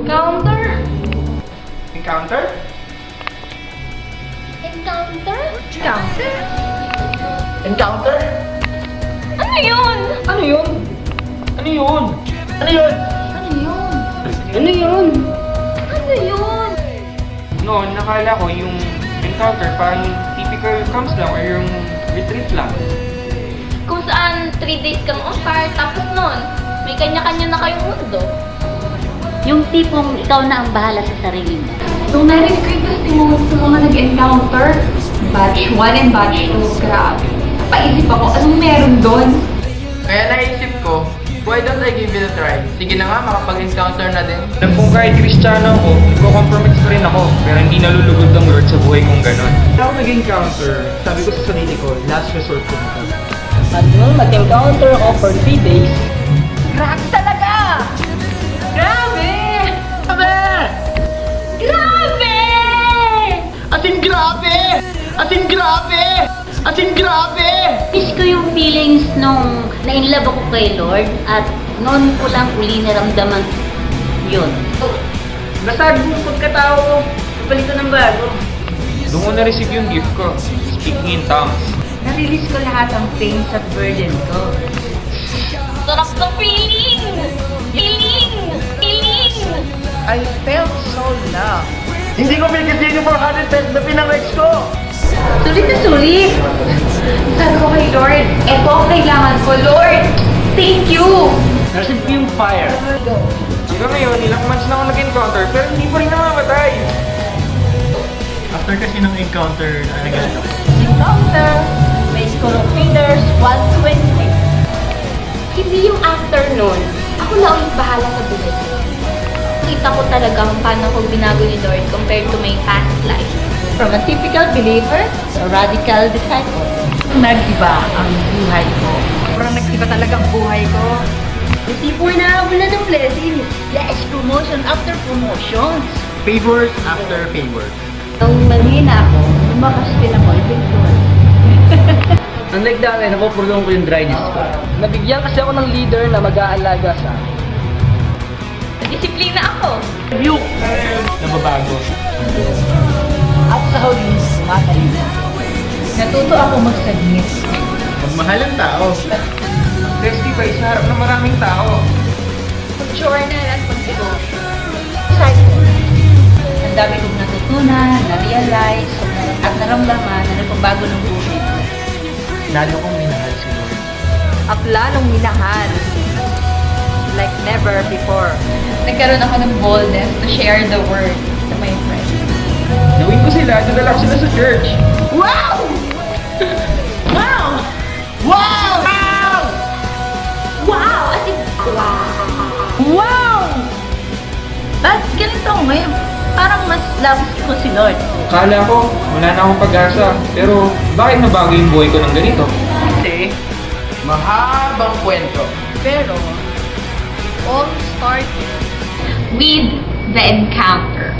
Encounter? Encounter? Encounter? Encounter? Encounter? Ano yun? Ano yun? Ano yun? Ano yun? Ano yun? Ano yun? Ano yun? Noon, nakala ko yung encounter parang typical camps lang or yung retreat lang. Kung saan 3 days kang on fire, tapos nun, may kanya-kanya na kayong mundo. Yung tipong ikaw na ang bahala sa sarili mo. Nung narinig ko yung testimony sa mga nag-encounter, batch 1 and batch 2, grabe. Paisip ako, anong meron doon? Kaya naisip ko, why don't I give it a try? Sige na nga, makapag-encounter na din. Alam kung kahit Kristiyano ako, nagko-compromise pa rin ako, pero hindi nalulugod ng Lord sa buhay kong ganon. Ako nag-encounter, sabi ko sa sarili ko, last resort ko na to. At nung nag-encounter ako for 3 days, Grabe talaga! Grabe! Grabe! Grabe! As in grabe! As in grabe! As in grabe! Miss ko yung feelings nung na-inlove ako kay Lord at noon ko lang uli naramdaman yun. basta buong pagkatao ko, palit ko ng bago. Doon ko na-receive yung gift ko, speaking in tongues. Na-release ko lahat ng pain sa burden ko. Sarap ng feeling! Feeling! Feeling! I felt so loved. Hindi ko pinagkasino 400 pesos na pinang-ex ko! Sulit na sulit! Sabi ko kay Lord, eto ang kailangan ko, Lord! Thank you! Na-receive ko yung fire. Hanggang ngayon, ilang months na ako nag-encounter, pero hindi pa rin namamatay. After kasi ng encounter, nagano ako. Encounter, may score of fingers, 120. Hindi yung after nun, ako na ulit bahala sa buhay ko. Kita ko talaga kung paano ko binago ni Lord compared to my past life. From a typical believer to a radical disciple. Nag-iba ang buhay ko. Sobrang nag-iba talaga ang buhay ko. Hindi po inaabot na ng blessing. Yes, promotion after promotions. Favors after favors. Nung manhina ako, lumakas din ako eventually. Ang nagdami, napupulong ko yung dryness ko. Nabigyan kasi ako ng leader na mag-aalaga sa akin. Disiplina ako. Nababago. At sa huli, sumatalino. Natuto ako magsagnis. Magmahal ang tao. Testify sa harap ng maraming tao. Pag-journal at pag-devotion. Ang dami kong natutunan, na-realize, at naramdaman na nagpabago ng buhay ko. Lalo kong minahal si Lord. At lalong minahal. Like never before. Nagkaroon ako ng boldness to share the word to my friends. Gawin ko sila, dadala ko sila sa church. Wow! Wow! Wow! Wow! Wow! As in, wow! Wow! Bakit ganito ngayon? Parang mas love ko si Lord. Kala ko, wala na akong pag-asa. Pero, bakit nabago yung buhay ko ng ganito? Kasi, mahabang kwento. Pero, all started With the encounter.